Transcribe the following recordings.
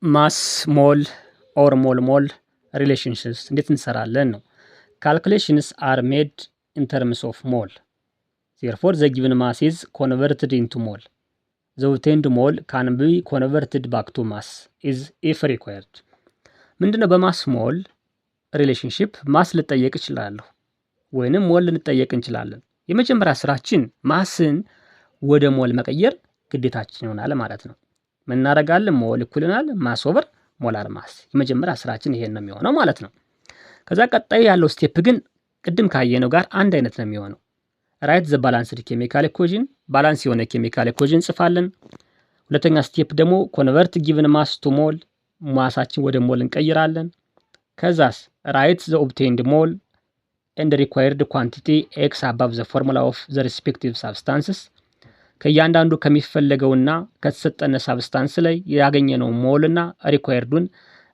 ማስ ሞል ኦር ሞል ሪሌሽንሽፕስ እንዴት እንሰራለን ነው። ካልኩሌሽንስ አር ሜድ ኢን ተርምስ ኦፍ ሞል ዜርፎር ዘ ጊቭን ማስ ኢዝ ኮንቨርትድ ኢንቱ ሞል ዘ ኦብቴንድ ሞል ካን ቢ ኮንቨርትድ ባክ ቱ ማስ ኢዝ ኢፍ ሪኳየርድ። ምንድነው በማስ ሞል ሪሌሽንሽፕ ማስ ልጠየቅ እችላለሁ ወይንም ሞል ልንጠየቅ እንችላለን። የመጀመሪያ ስራችን ማስን ወደ ሞል መቀየር ግዴታችን ይሆናል ማለት ነው። ምን እናደርጋለን? ሞል እኩል ይሆናል ማስ ኦቨር ሞላር ማስ። የመጀመሪያ ስራችን ይሄን ነው የሚሆነው ማለት ነው። ከዛ ቀጣይ ያለው ስቴፕ ግን ቅድም ካየነው ጋር አንድ አይነት ነው የሚሆነው። ራይት ዘ ባላንስድ ኬሚካል ኢኩዌሽን፣ ባላንስ የሆነ ኬሚካል ኢኩዌሽን እንጽፋለን። ሁለተኛ ስቴፕ ደግሞ ኮንቨርት ጊቭን ማስ ቱ ሞል፣ ማሳችን ወደ ሞል እንቀይራለን። ከዛስ ራይት ዘ ኦብቴንድ ሞል ኤንድ ሪኳየርድ ኳንቲቲ ኤክስ አባቭ ዘ ፎርሙላ ኦፍ ዘ ሪስፔክቲቭ ሳብስታንስስ፣ ከእያንዳንዱ ከሚፈለገውና ከተሰጠነ ሳብስታንስ ላይ ያገኘነው ሞልና ሪኳየርዱን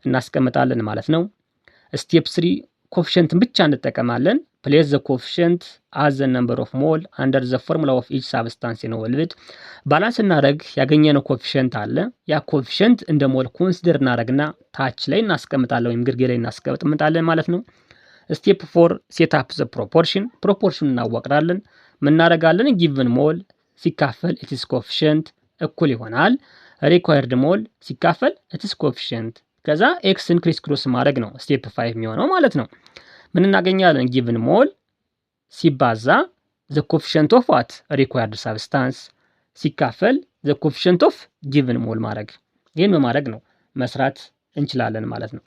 እናስቀምጣለን ማለት ነው። ስቴፕ 3 ኮፊሸንትን ብቻ እንጠቀማለን። ፕሌስ ዘ ኮፊሸንት አዝ ዘ ነምበር ኦፍ ሞል አንደር ዘ ፎርሙላ ኦፍ ኢች ሳብስታንስ ኢንቮልቭድ። ባላንስ እናደርግ ያገኘነው ኮፊሸንት አለ። ያ ኮፊሸንት እንደ ሞል ኮንሲደር እናደርግና ታች ላይ እናስቀምጣለን ወይም ግርጌ ላይ እናስቀምጣለን ማለት ነው። ስቴፕ 4 ሴት አፕ ዘ ፕሮፖርሽን፣ ፕሮፖርሽን እናዋቅራለን። ምናደርጋለን? ጊቭን ሞል ሲካፈል ኢትስ ኮፊሸንት እኩል ይሆናል ሪኳየርድ ሞል ሲካፈል ኢትስ ኮፊሸንት። ከዛ ኤክስን ክሪስ ክሮስ ማድረግ ነው ስቴፕ 5 የሚሆነው ማለት ነው። ምን እናገኛለን? ጊቭን ሞል ሲባዛ ዘ ኮፊሸንት ኦፍ ዋት ሪኳየርድ ሳብስታንስ ሲካፈል ዘ ኮፊሸንት ኦፍ ጊቭን ሞል ማድረግ። ይህን በማድረግ ነው መስራት እንችላለን ማለት ነው።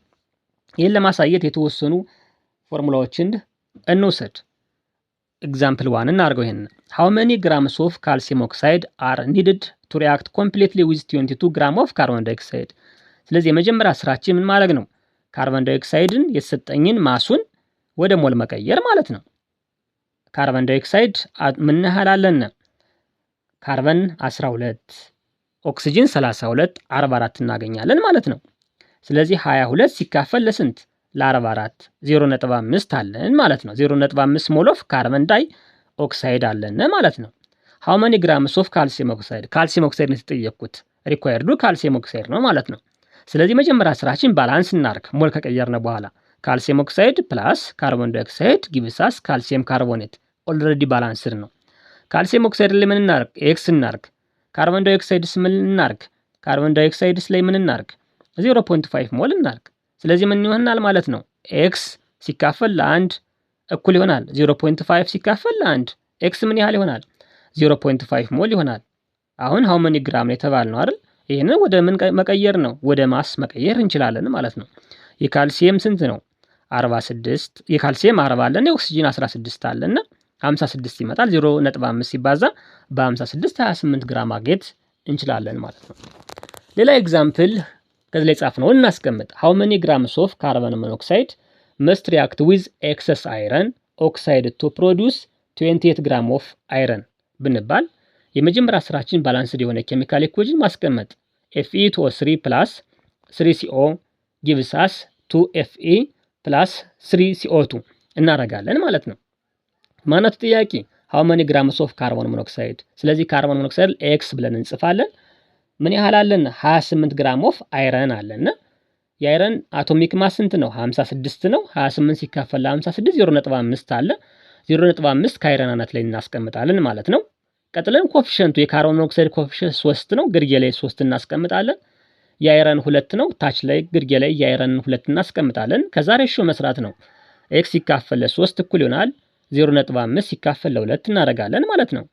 ይህን ለማሳየት የተወሰኑ ፎርሙላዎችን እንውሰድ። ኤግዛምፕል 1 እናድርገው። ይሄን ሃው መኒ ግራምስ ኦፍ ካልሲየም ኦክሳይድ አር ኒድድ ቱ ሪአክት ኮምፕሊትሊ ዊዝ 22 ግራም ኦፍ ካርቦን ዳይኦክሳይድ። ስለዚህ የመጀመሪያ ስራችን ምን ማድረግ ነው? ካርቦን ዳይኦክሳይድን የተሰጠኝን ማሱን ወደ ሞል መቀየር ማለት ነው። ካርቦን ዳይኦክሳይድ ምን ያህል አለን? ካርበን 12፣ ኦክሲጅን 32፣ 44 እናገኛለን ማለት ነው። ስለዚህ 22 ሲካፈል ለስንት? ለ44 0.5 አለን ማለት ነው። 0.5 ሞል ኦፍ ካርበን ዳይ ኦክሳይድ አለን ማለት ነው። ሃው መኒ ግራምስ ኦፍ ካልሲየም ኦክሳይድ፣ ካልሲየም ኦክሳይድ ነው የተጠየቅኩት። ሪኳየርዱ ካልሲየም ኦክሳይድ ነው ማለት ነው። ስለዚህ መጀመሪያ ስራችን ባላንስ እናርግ። ሞል ከቀየርነ በኋላ ካልሲየም ኦክሳይድ ፕላስ ካርቦን ዳይኦክሳይድ ጊቭሳስ ካልሲየም ካርቦኔት ኦልሬዲ ባላንስድ ነው። ካልሲየም ኦክሳይድ ላይ ምን እናርግ? ኤክስ እናርግ። ካርቦን ዳይኦክሳይድስ ምን እናርግ? ካርቦን ዳይኦክሳይድስ ላይ ምን እናርግ? 0.5 ሞል እናርግ። ስለዚህ ምን ይሆናል ማለት ነው? ኤክስ ሲካፈል ለ1 እኩል ይሆናል 0.5 ሲካፈል ለ1። ኤክስ ምን ያህል ይሆናል? 0.5 ሞል ይሆናል። አሁን ሃው መኒ ግራም ነው የተባልነው አይደል? ይሄንን ወደ ምን መቀየር ነው? ወደ ማስ መቀየር እንችላለን ማለት ነው። የካልሲየም ስንት ነው? 46። የካልሲየም 40 አለና የኦክሲጅን 16 አለና 56 ይመጣል። 0.5 ሲባዛ በ56 28 ግራም ማግኘት እንችላለን ማለት ነው። ሌላ ኤግዛምፕል ከዚህ ላይ ጻፍነው እናስቀምጥ። ሃው መኒ ግራምስ ኦፍ ካርበን ሞኖክሳይድ መስት ሪአክት ዊዝ ኤክሰስ አይረን ኦክሳይድ ቱ ፕሮዲውስ 28 ግራም ኦፍ አይረን ብንባል የመጀመሪያ ስራችን ባላንስድ የሆነ ኬሚካል ኢኩዌሽን ማስቀመጥ። Fe2O3 ፕላስ 3CO ጊቭስ አስ 2Fe ፕላስ 3CO2 እናደርጋለን ማለት ነው። ማናት ጥያቄ? ሃው መኒ ግራምስ ኦፍ ካርቦን ሞኖክሳይድ። ስለዚህ ካርቦን ሞኖክሳይድ ኤክስ ብለን እንጽፋለን። ምን ያህል አለን? 28 ግራም ኦፍ አይረን አለና የአይረን አቶሚክ ማስ ስንት ነው? 56 ነው። 28 ሲካፈል ለ56 0.5 አለ። 0.5 ከአይረን አናት ላይ እናስቀምጣለን ማለት ነው። ቀጥለን ኮፊሸንቱ የካርቦን ሞኖክሳይድ ኮፊሸንት 3 ነው። ግርጌ ላይ 3 እናስቀምጣለን። የአይረን 2 ነው። ታች ላይ ግርጌ ላይ የአይረን 2 እናስቀምጣለን። ከዛ ሬሽዮ መስራት ነው። ኤክስ ሲካፈል ለ3 እኩል ይሆናል 0.5 ሲካፈል ለ2 እናደርጋለን ማለት ነው።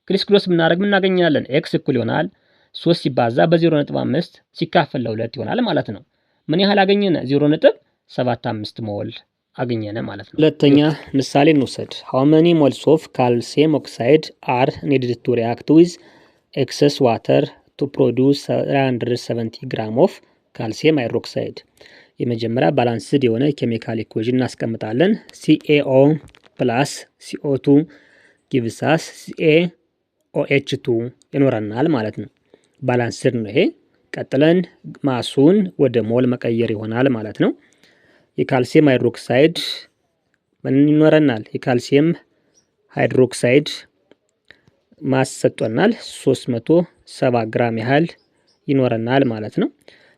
ክሪስ ክሮስ ብናደርግ ምን እናገኛለን? ኤክስ እኩል ይሆናል 3 ሲባዛ በ0.5 ሲካፈል ለ2 ይሆናል ማለት ነው። ምን ያህል አገኘነ? 0.75 ሞል አገኘነ ማለት ነው። ሁለተኛ ምሳሌ እንውሰድ። ሃው መኒ ሞልስ ኦፍ ካልሲየም ኦክሳይድ አር ኒድድ ቱ ሪአክት ዊዝ ኤክሰስ ዋተር ቱ ፕሮዲውስ 370 ግራም ኦፍ ካልሲየም ሃይድሮክሳይድ። የመጀመሪያ ባላንስድ የሆነ ኬሚካል ኢኩዌሽን እናስቀምጣለን። CaO ፕላስ CO2 ጊቭስ አስ CaOH2 ይኖረናል ማለት ነው። ባላንስድ ነው ይሄ። ቀጥለን ማሱን ወደ ሞል መቀየር ይሆናል ማለት ነው። የካልሲየም ሃይድሮክሳይድ ምን ይኖረናል? የካልሲየም ሃይድሮክሳይድ ማስ ሰጥቶናል 370 ግራም ያህል ይኖረናል ማለት ነው።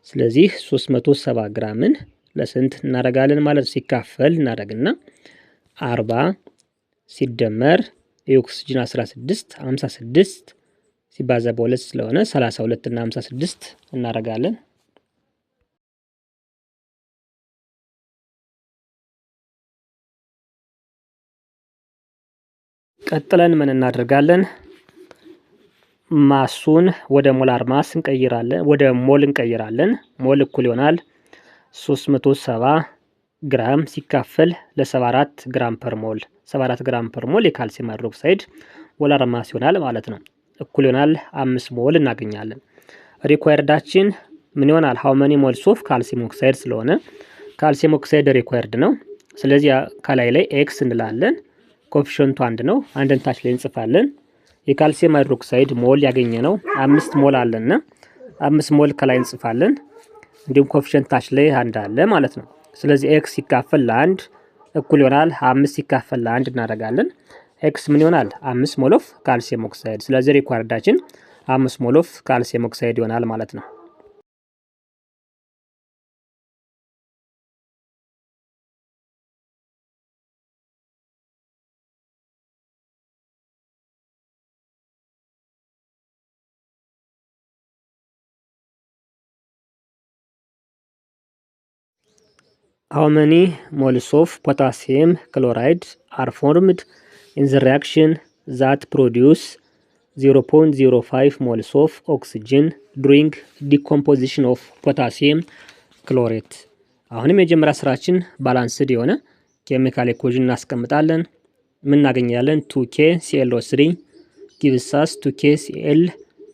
ስለዚህ 370 ግራምን ለስንት እናደርጋለን ማለት ሲካፈል እናደርግና 40 ሲደመር የኦክስጅን 16 56 ሲባዛ በ2 ስለሆነ 32 እና 56 እናደርጋለን። ቀጥለን ምን እናደርጋለን? ማሱን ወደ ሞላር ማስ እንቀይራለን፣ ወደ ሞል እንቀይራለን። ሞል እኩል ይሆናል 370 ግራም ሲካፈል ለ74 ግራም ፐር ሞል 74 ግራም ፐር ሞል የካልሲየም ሃይድሮክሳይድ ሞላር ማስ ይሆናል ማለት ነው። እኩል ይሆናል 5 ሞል እናገኛለን። ሪኳየርዳችን ምን ይሆናል? ሃው መኒ ሞልስ ኦፍ ካልሲየም ኦክሳይድ ስለሆነ ካልሲየም ኦክሳይድ ሪኳየርድ ነው። ስለዚህ ከላይ ላይ ኤክስ እንላለን። ኮኤፊሽንቱ 1 ነው። አንድን ታች ላይ እንጽፋለን። የካልሲየም ሃይድሮክሳይድ ሞል ያገኘ ነው 5 ሞል አለና 5 ሞል ከላይ እንጽፋለን። እንዲሁም ኮኤፊሽንት ታች ላይ 1 አለ ማለት ነው። ስለዚህ ኤክስ ሲካፈል ለ1 እኩል ይሆናል 5 ሲካፈል ለ1 እናደርጋለን። ኤክስ ምን ይሆናል? 5 ሞል ኦፍ ካልሲየም ኦክሳይድ። ስለዚህ ሪኳየርዳችን 5 ሞል ኦፍ ካልሲየም ኦክሳይድ ይሆናል ማለት ነው። How many moles of potassium chloride are formed in the reaction that produce 0.05 moles of oxygen during decomposition of potassium chlorate? አሁንም የመጀመሪያ ስራችን ባላንስድ የሆነ ኬሚካል ኢኩዌሽን እናስቀምጣለን። ምን እናገኛለን? 2K ClO3 gives us 2K Cl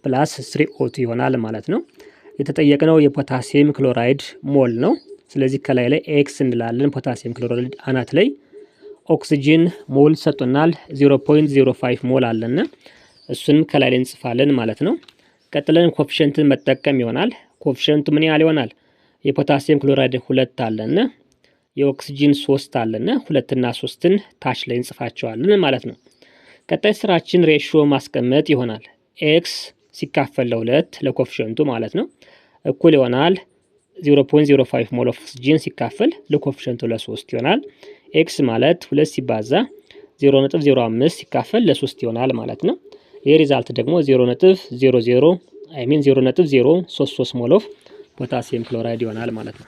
plus 3O2 ይሆናል ማለት ነው። የተጠየቅነው የፖታሲየም ክሎራይድ ሞል ነው። ስለዚህ ከላይ ላይ ኤክስ እንላለን። ፖታሲየም ክሎራይድ አናት ላይ ኦክሲጅን ሞል ሰጥቶናል 0.05 ሞል አለና እሱንም ከላይ ላይ እንጽፋለን ማለት ነው። ቀጥለን ኮኤፊሽንትን መጠቀም ይሆናል። ኮኤፊሽንቱ ምን ያህል ይሆናል? የፖታሲየም ክሎራይድ 2 አለና የኦክሲጅን 3 አለና 2 እና 3ን ታች ላይ እንጽፋቸዋለን ማለት ነው። ቀጣይ ስራችን ሬሽዮ ማስቀመጥ ይሆናል። ኤክስ ሲካፈል ለ2 ለኮኤፊሽንቱ ማለት ነው እኩል ይሆናል 0.05 ሞል ኦፍ ኦክሲጅን ሲካፈል ለኮኤፊሽንቱ ለ3 ይሆናል። ኤክስ ማለት 2 ሲባዛ 0.05 ሲካፈል ለ3 ይሆናል ማለት ነው። ይሄ ሪዛልት ደግሞ 0.00 0.033 ሞል ኦፍ ፖታሲየም ክሎራይድ ይሆናል ማለት ነው።